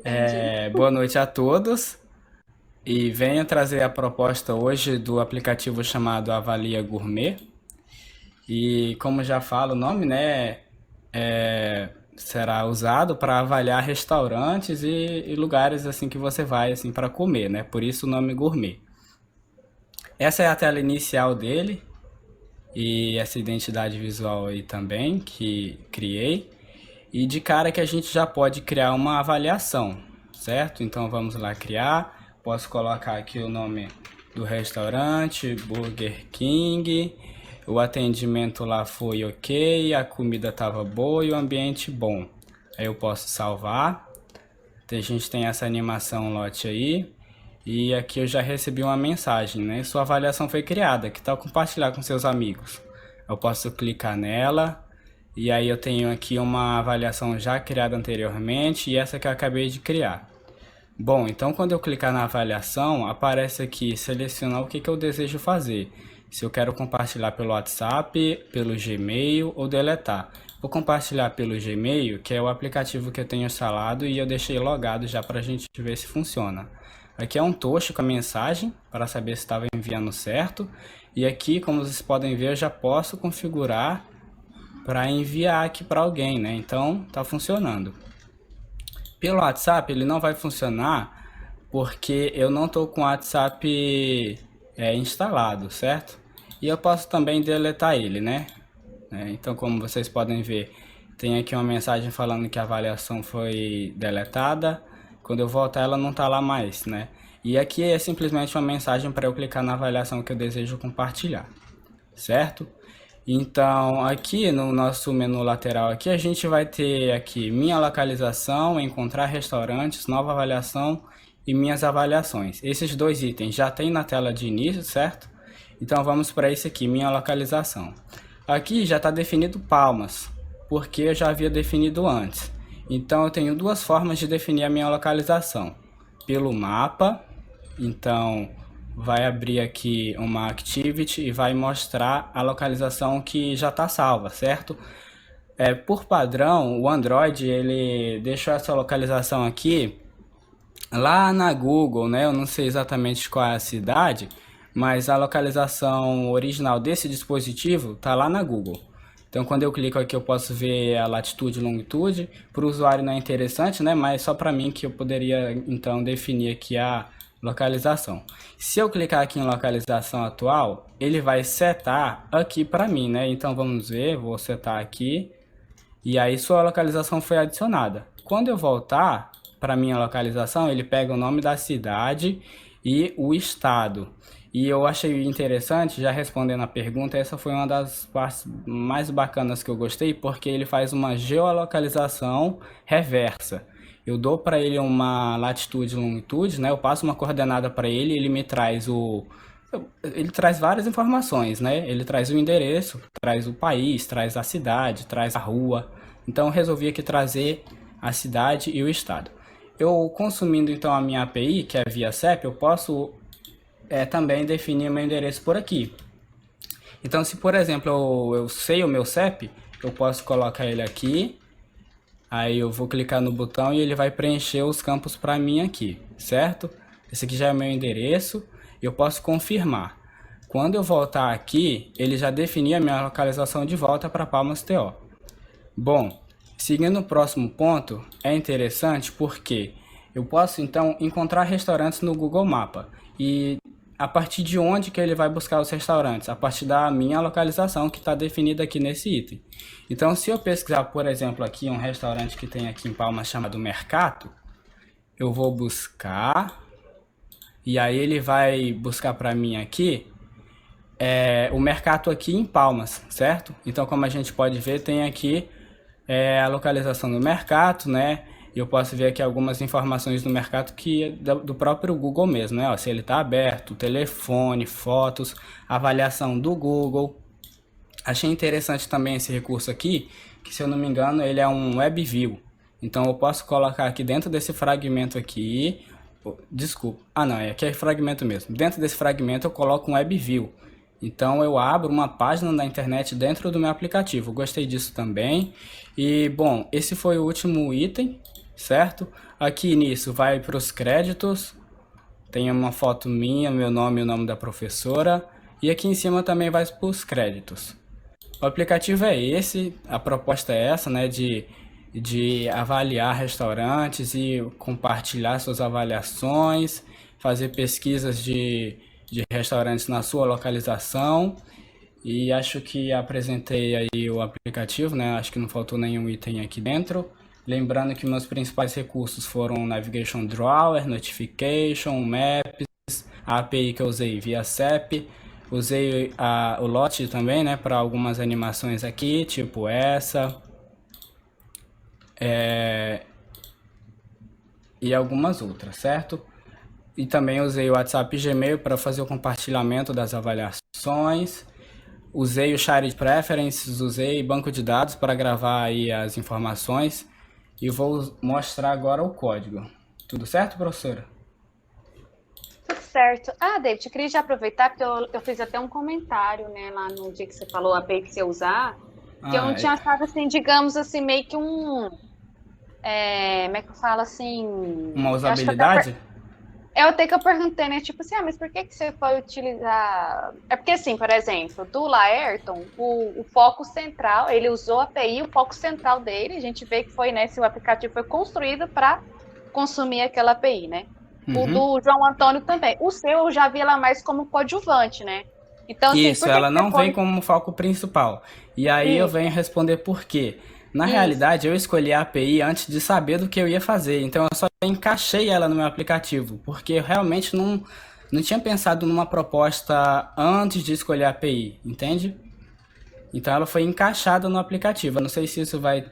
Entendi. Boa noite a todos e venho trazer a proposta hoje do aplicativo chamado Avalia Gourmet. E como já fala o nome, né, será usado para avaliar restaurantes e lugares assim que você vai assim para comer, né? Por isso o nome Gourmet. Essa é a tela inicial dele e essa identidade visual aí também que criei. E de cara que a gente já pode criar uma avaliação, certo? Então vamos lá criar. Posso colocar aqui o nome do restaurante, Burger King. O atendimento lá foi ok, a comida estava boa e o ambiente bom. Aí eu posso salvar. A gente tem essa animação lote aí. E aqui eu já recebi uma mensagem, né? Sua avaliação foi criada, que tal compartilhar com seus amigos? Eu posso clicar nela e aí eu tenho aqui uma avaliação já criada anteriormente e essa que eu acabei de criar. Bom, então quando eu clicar na avaliação, aparece aqui selecionar o que eu desejo fazer. Se eu quero compartilhar pelo WhatsApp, pelo Gmail ou deletar. Vou compartilhar pelo Gmail, que é o aplicativo que eu tenho instalado e eu deixei logado já para a gente ver se funciona. Aqui é um tocho com a mensagem para saber se estava enviando certo. E aqui, como vocês podem ver, eu já posso configurar para enviar aqui para alguém, né? Então tá funcionando. Pelo WhatsApp ele não vai funcionar porque eu não estou com o WhatsApp instalado, certo? E eu posso também deletar ele, né? Então, como vocês podem ver, tem aqui uma mensagem falando que a avaliação foi deletada. Quando eu voltar, ela não está lá mais, né? E aqui é simplesmente uma mensagem para eu clicar na avaliação que eu desejo compartilhar, certo? Então, aqui no nosso menu lateral aqui, a gente vai ter aqui minha localização, encontrar restaurantes, nova avaliação e minhas avaliações. Esses dois itens já tem na tela de início, certo? Então vamos para esse aqui, minha localização. Aqui já está definido Palmas, porque eu já havia definido antes. Então eu tenho duas formas de definir a minha localização. Pelo mapa, então vai abrir aqui uma activity e vai mostrar a localização que já está salva, certo? Por padrão, o Android ele deixou essa localização aqui lá na Google, né? Eu não sei exatamente qual é a cidade, mas a localização original desse dispositivo está lá na Google. Então, quando eu clico aqui, eu posso ver a latitude e longitude. Para o usuário não é interessante, né? Mas só para mim que eu poderia, então, definir aqui a localização. Se eu clicar aqui em localização atual, ele vai setar aqui para mim, né? Então, vamos ver, vou setar aqui. E aí, sua localização foi adicionada. Quando eu voltar para minha localização, ele pega o nome da cidade e o estado. E eu achei interessante, já respondendo a pergunta, essa foi uma das partes mais bacanas que eu gostei, porque ele faz uma geolocalização reversa. Eu dou para ele uma latitude e longitude, né? Eu passo uma coordenada para ele, ele me traz ele traz várias informações, né? Ele traz o endereço, traz o país, traz a cidade, traz a rua. Então eu resolvi aqui trazer a cidade e o estado. Eu consumindo então a minha API, que é via CEP, eu posso também definir meu endereço por aqui. Então, se por exemplo eu sei o meu CEP, eu posso colocar ele aqui. Aí eu vou clicar no botão e ele vai preencher os campos para mim aqui, certo? Esse aqui já é o meu endereço. Eu posso confirmar. Quando eu voltar aqui, ele já definiu a minha localização de volta para Palmas TO. Bom, seguindo o próximo ponto, é interessante porque eu posso então encontrar restaurantes no Google Mapa. E a partir de onde que ele vai buscar os restaurantes? A partir da minha localização que está definida aqui nesse item. Então, se eu pesquisar, por exemplo, aqui um restaurante que tem aqui em Palmas chamado Mercato, eu vou buscar e aí ele vai buscar para mim aqui o Mercato aqui em Palmas, certo? Então, como a gente pode ver, tem aqui a localização do mercado, né? E eu posso ver aqui algumas informações do mercado que é do próprio Google mesmo, né? Ó, se ele está aberto, telefone, fotos, avaliação do Google. Achei interessante também esse recurso aqui, que se eu não me engano ele é um web view. Então eu posso colocar aqui dentro desse fragmento aqui, desculpa, não, aqui é fragmento mesmo. Dentro desse fragmento eu coloco um web view. Então eu abro uma página da internet dentro do meu aplicativo. Gostei disso também. E bom, esse foi o último item, certo? Aqui nisso vai para os créditos, tem uma foto minha, meu nome e o nome da professora, e aqui em cima também vai para os créditos. O aplicativo é esse, a proposta é essa, né, de avaliar restaurantes e compartilhar suas avaliações, fazer pesquisas de restaurantes na sua localização. E acho que apresentei aí o aplicativo, né? Acho que não faltou nenhum item aqui dentro. Lembrando que meus principais recursos foram Navigation Drawer, Notification, Maps, a API que eu usei via CEP. Usei o Lot também, né, para algumas animações aqui, tipo essa, e algumas outras, certo? E também usei o WhatsApp e Gmail para fazer o compartilhamento das avaliações. Usei o Shared Preferences, usei banco de dados para gravar aí as informações e vou mostrar agora o código. Tudo certo, professora? Tudo certo. Ah, David, eu queria já aproveitar, porque eu fiz até um comentário, né, lá no dia que você falou a API que você ia usar, que eu não Ah, tinha achado, assim, digamos assim, meio que como é que eu falo assim, uma eu acho que até usabilidade? eu até que eu perguntei, né? Tipo assim, mas por que que você foi utilizar? É porque, assim, por exemplo, do Laerton, o foco central, ele usou a API, o foco central dele, a gente vê que foi, né? Se o aplicativo foi construído para consumir aquela API, né? O Uhum. do João Antônio também. O seu eu já vi ela mais como coadjuvante, né? Então, assim, Isso, por que ela que você não vem foi. como foco principal. E aí eu venho Isso, responder por quê. Na isso. realidade, eu escolhi a API antes de saber do que eu ia fazer, então eu só encaixei ela no meu aplicativo, porque eu realmente não tinha pensado numa proposta antes de escolher a API, entende? Então ela foi encaixada no aplicativo. Eu não sei se isso vai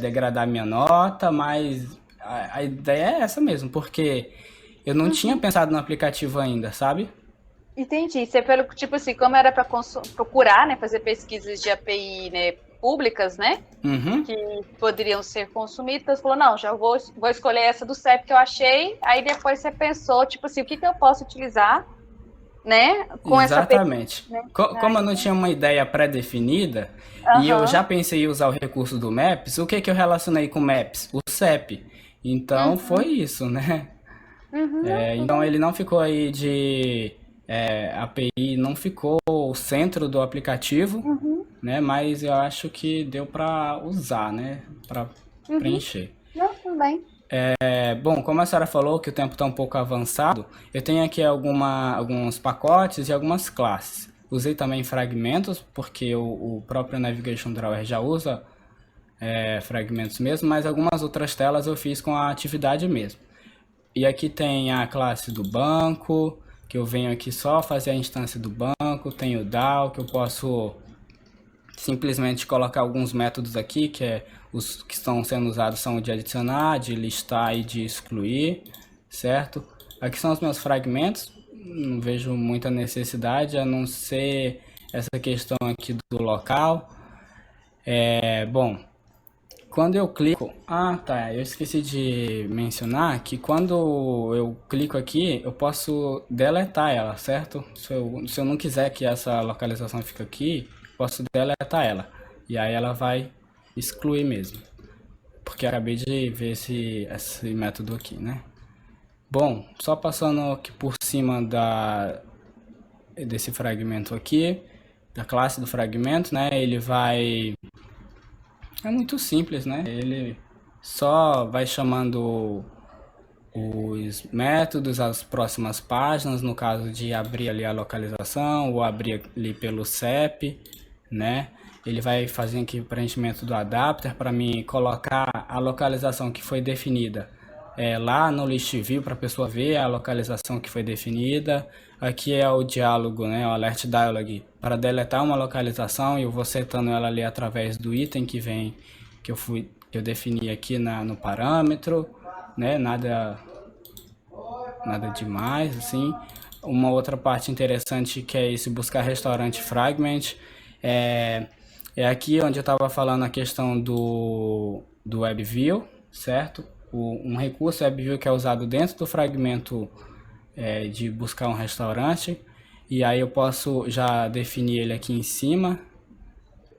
degradar minha nota, mas a ideia é essa mesmo, porque eu não tinha Uhum. pensado no aplicativo ainda, sabe? Entendi. Você pelo tipo assim, como era para procurar, né, fazer pesquisas de API, né, públicas, né? Uhum. Que poderiam ser consumidas, falou, não, já vou escolher essa do CEP que eu achei, aí depois você pensou, tipo assim, o que que eu posso utilizar, né, com essa API, Exatamente. né? Ah, Como eu não tinha entendi. uma ideia pré-definida e eu já Aham. pensei em usar o recurso do Maps, o que que eu relacionei com o Maps? O CEP. Então foi Uhum. isso, né? Uhum. Não, tudo Então bem. ele não ficou aí de API, não ficou o centro do aplicativo, Uhum. né? Mas eu acho que deu para usar, né? Para Uhum. preencher. Não, tudo bem. Bom, como a senhora falou que o tempo está um pouco avançado, eu tenho aqui alguns pacotes e algumas classes. Usei também fragmentos, porque o próprio Navigation Drawer já usa fragmentos mesmo, mas algumas outras telas eu fiz com a atividade mesmo. E aqui tem a classe do banco, que eu venho aqui só fazer a instância do banco, tem o DAO, que eu posso simplesmente colocar alguns métodos aqui, que os que estão sendo usados são de adicionar, de listar e de excluir, certo? Aqui são os meus fragmentos, não vejo muita necessidade, a não ser essa questão aqui do local. Bom, quando eu clico... Ah, tá, eu esqueci de mencionar que quando eu clico aqui, eu posso deletar ela, certo? Se eu não quiser que essa localização fique aqui, posso deletar ela. E aí ela vai excluir mesmo. Porque eu acabei de ver esse método aqui, né? Bom, só passando aqui por cima desse fragmento aqui, da classe do fragmento, né? Ele vai... É muito simples, né? Ele só vai chamando os métodos, as próximas páginas, no caso de abrir ali a localização ou abrir ali pelo CEP, né? Ele vai fazer aqui o preenchimento do adapter para mim colocar a localização que foi definida lá no list view para a pessoa ver a localização que foi definida. Aqui é o diálogo, né, o alert dialog para deletar uma localização e eu vou setando ela ali através do item que vem que eu defini aqui no parâmetro, né? Nada demais, assim. Uma outra parte interessante que é esse buscar restaurante fragment. É, é aqui onde eu estava falando a questão do WebView, certo? Um recurso WebView que é usado dentro do fragmento de buscar um restaurante. E aí eu posso já definir ele aqui em cima,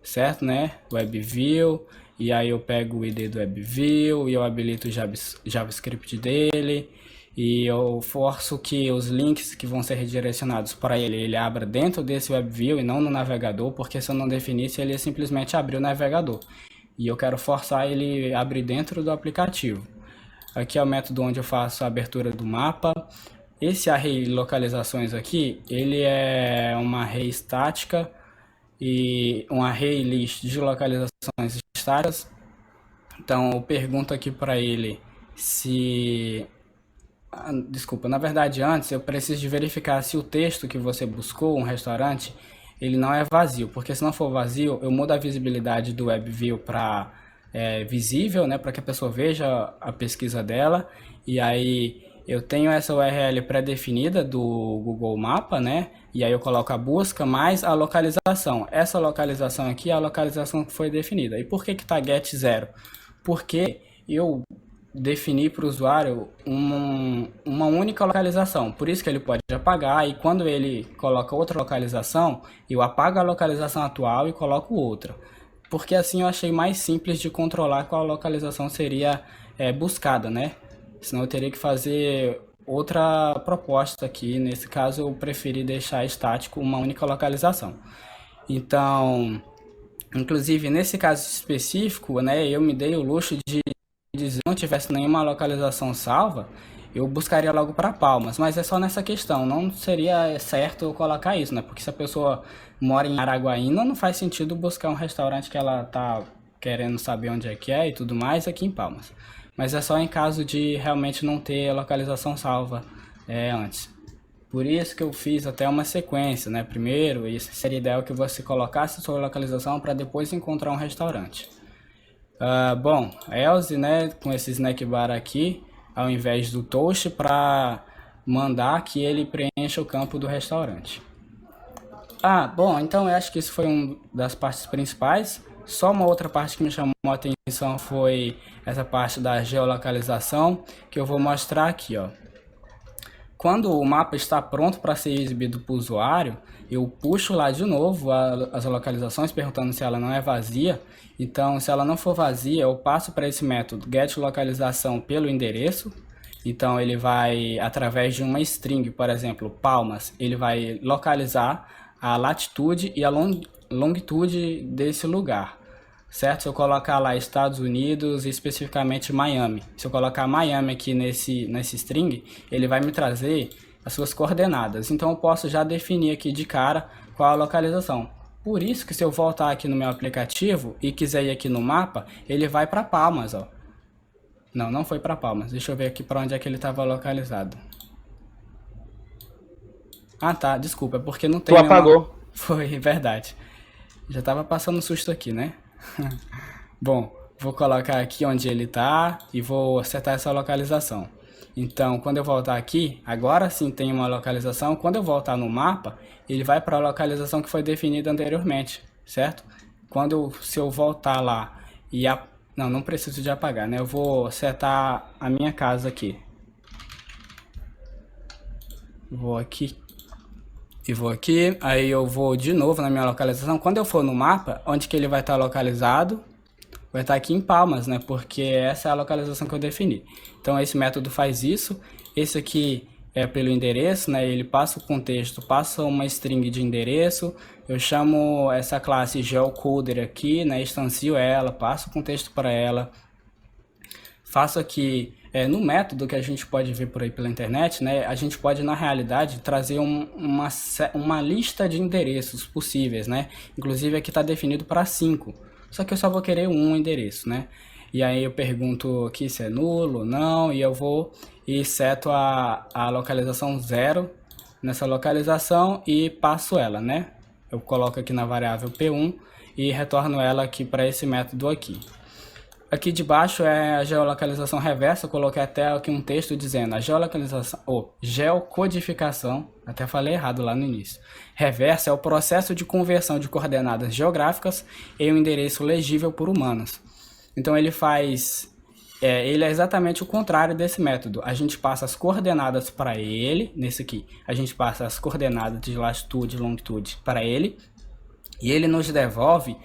certo, né? WebView. e aí eu pego o ID do WebView e eu habilito o JavaScript dele e eu forço que os links que vão ser redirecionados para ele abra dentro desse WebView e não no navegador, porque se eu não definisse ele ia simplesmente abrir o navegador. E eu quero forçar ele a abrir dentro do aplicativo. Aqui é o método onde eu faço a abertura do mapa. Esse array localizações aqui, ele é uma array estática e um array list de localizações estáticas. Então eu pergunto aqui para ele se... Desculpa, na verdade antes eu preciso de verificar se o texto que você buscou, um restaurante, ele não é vazio, porque se não for vazio, eu mudo a visibilidade do WebView para visível, né, para que a pessoa veja a pesquisa dela, e aí eu tenho essa URL pré-definida do Google Mapa, né, e aí eu coloco a busca mais a localização. Essa localização aqui é a localização que foi definida. E por que que tá get 0? Porque eu defini para o usuário uma única localização, por isso que ele pode apagar, e quando ele coloca outra localização, eu apago a localização atual e coloco outra, porque assim eu achei mais simples de controlar qual localização seria buscada, né? Senão eu teria que fazer outra proposta aqui, nesse caso eu preferi deixar estático uma única localização. Então, inclusive nesse caso específico, né, eu me dei o luxo de se não tivesse nenhuma localização salva, eu buscaria logo para Palmas, mas é só nessa questão, não seria certo eu colocar isso, né? Porque se a pessoa mora em Araguaína, não faz sentido buscar um restaurante que ela tá querendo saber onde é que é e tudo mais aqui em Palmas. Mas é só em caso de realmente não ter localização salva antes. Por isso que eu fiz até uma sequência, né? Primeiro, isso seria ideal que você colocasse sua localização para depois encontrar um restaurante. Bom, Else, né, com esse snack bar aqui, ao invés do toast, para mandar que ele preencha o campo do restaurante. Bom, então eu acho que isso foi uma das partes principais. Só uma outra parte que me chamou a atenção foi essa parte da geolocalização, que eu vou mostrar aqui, ó. Quando o mapa está pronto para ser exibido para o usuário, eu puxo lá de novo as localizações, perguntando se ela não é vazia. Então, se ela não for vazia, eu passo para esse método getLocalização pelo endereço. Então, ele vai, através de uma string, por exemplo, Palmas, ele vai localizar a latitude e a longitude desse lugar. Certo? Se eu colocar lá Estados Unidos e especificamente Miami, se eu colocar Miami aqui nesse string, ele vai me trazer as suas coordenadas. Então eu posso já definir aqui de cara qual a localização. Por isso que se eu voltar aqui no meu aplicativo e quiser ir aqui no mapa, ele vai para Palmas, ó. Não foi para Palmas. Deixa eu ver aqui para onde é que ele estava localizado. Tá, desculpa, é porque não tem Tu apagou. Foi, verdade. Já tava passando susto aqui, né? Bom, vou colocar aqui onde ele tá e vou acertar essa localização. Então, quando eu voltar aqui, agora sim tem uma localização. Quando eu voltar no mapa, ele vai para a localização que foi definida anteriormente, certo? Se eu voltar lá e... Não preciso de apagar, né? Eu vou setar a minha casa aqui. Vou aqui. E vou aqui, aí eu vou de novo na minha localização. Quando eu for no mapa, onde que ele vai estar localizado? Vai estar aqui em Palmas, né? Porque essa é a localização que eu defini. Então esse método faz isso. Esse aqui é pelo endereço, né? Ele passa o contexto, passa uma string de endereço. Eu chamo essa classe geocoder aqui, né? Instancio ela, passo o contexto para ela. Faço aqui... no método que a gente pode ver por aí pela internet, né, a gente pode, na realidade, trazer uma lista de endereços possíveis, né? Inclusive aqui está definido para 5, só que eu só vou querer um endereço, né? E aí eu pergunto aqui se é nulo, não, e eu vou e seto a localização 0 nessa localização e passo ela, né? Eu coloco aqui na variável P1 e retorno ela aqui para esse método aqui. Aqui de baixo é a geolocalização reversa, eu coloquei até aqui um texto dizendo a geocodificação, até falei errado lá no início. Reversa é o processo de conversão de coordenadas geográficas em um endereço legível por humanos. Então ele ele é exatamente o contrário desse método. A gente passa as coordenadas para ele, nesse aqui, a gente passa as coordenadas de latitude e longitude para ele, e ele nos devolve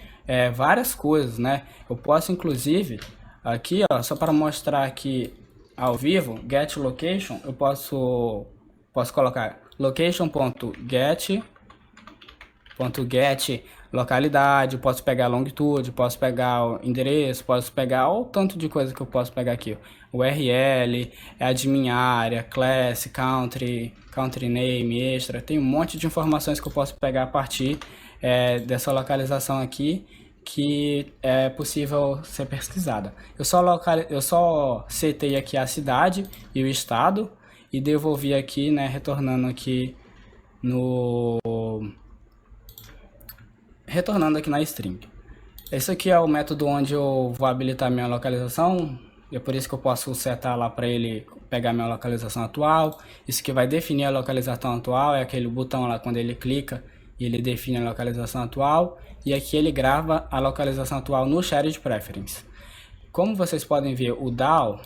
várias coisas, né? Eu posso, inclusive, aqui, ó, só para mostrar aqui ao vivo, get location, eu posso colocar location.get localidade, posso pegar longitude, posso pegar o endereço, posso pegar o tanto de coisa que eu posso pegar aqui. URL, admin área, class, country name, extra. Tem um monte de informações que eu posso pegar a partir dessa localização aqui que é possível ser pesquisada. Eu só setei aqui a cidade e o estado e devolvi aqui, né, retornando aqui no retornando aqui na string. Esse aqui é o método onde eu vou habilitar minha localização. É por isso que eu posso setar lá para ele pegar minha localização atual. Isso que vai definir a localização atual é aquele botão lá quando ele clica e ele define a localização atual. E aqui ele grava a localização atual no Shared Preference. Como vocês podem ver, o DAO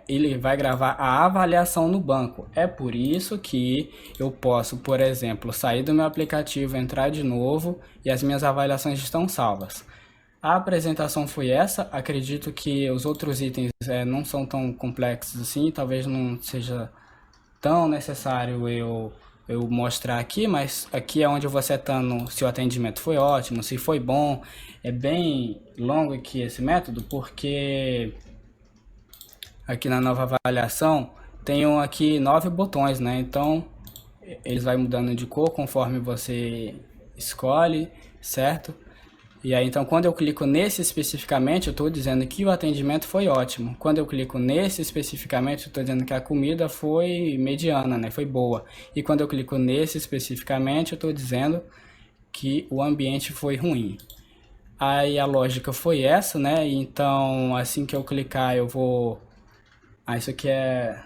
ele vai gravar a avaliação no banco. É por isso que eu posso, por exemplo, sair do meu aplicativo, entrar de novo e as minhas avaliações estão salvas. A apresentação foi essa. Acredito que os outros itens não são tão complexos assim. Talvez não seja tão necessário eu mostrar aqui, mas aqui é onde eu vou setando se o atendimento foi ótimo, se foi bom. É bem longo aqui esse método, porque aqui na nova avaliação tenho aqui 9 botões, né? Então eles vai mudando de cor conforme você escolhe, certo? E aí então quando eu clico nesse especificamente, eu estou dizendo que o atendimento foi ótimo. Quando eu clico nesse especificamente, eu estou dizendo que a comida foi mediana, né? Foi boa. E quando eu clico nesse especificamente, eu estou dizendo que o ambiente foi ruim. Aí a lógica foi essa, né? Então assim que eu clicar eu vou... isso aqui é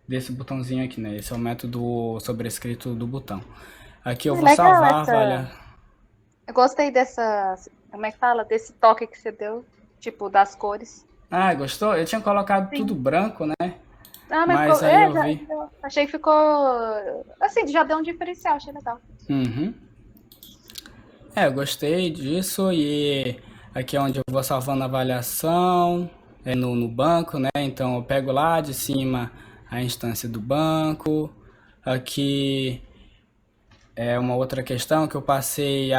desse botãozinho aqui, né? Esse é o método sobrescrito do botão. Aqui eu vou Legal salvar, essa. Eu gostei dessa, como é que fala? Desse toque que você deu, tipo, das cores. Ah, gostou? Eu tinha colocado tudo Sim. branco, né? Ah, mas ficou. Mas aí eu vi. Achei que ficou. Assim, já deu um diferencial, achei legal. Uhum. Eu gostei disso e aqui é onde eu vou salvando a avaliação, no banco, né? Então eu pego lá de cima a instância do banco. Aqui é uma outra questão que eu passei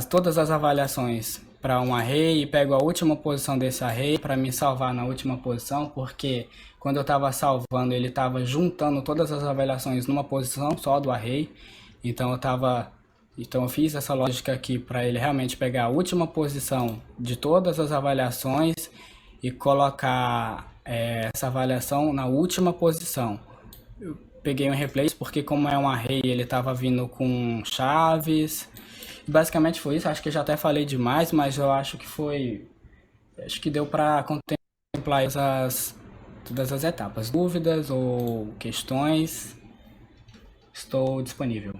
todas as avaliações para um array e pego a última posição desse array para me salvar na última posição, porque quando eu estava salvando ele estava juntando todas as avaliações numa posição só do array. Então eu fiz essa lógica aqui para ele realmente pegar a última posição de todas as avaliações e colocar essa avaliação na última posição. Eu peguei um replace porque como é um array ele estava vindo com chaves. Basicamente foi isso. Acho que eu já até falei demais, mas eu acho que deu para contemplar todas as etapas. Dúvidas ou questões? Estou disponível.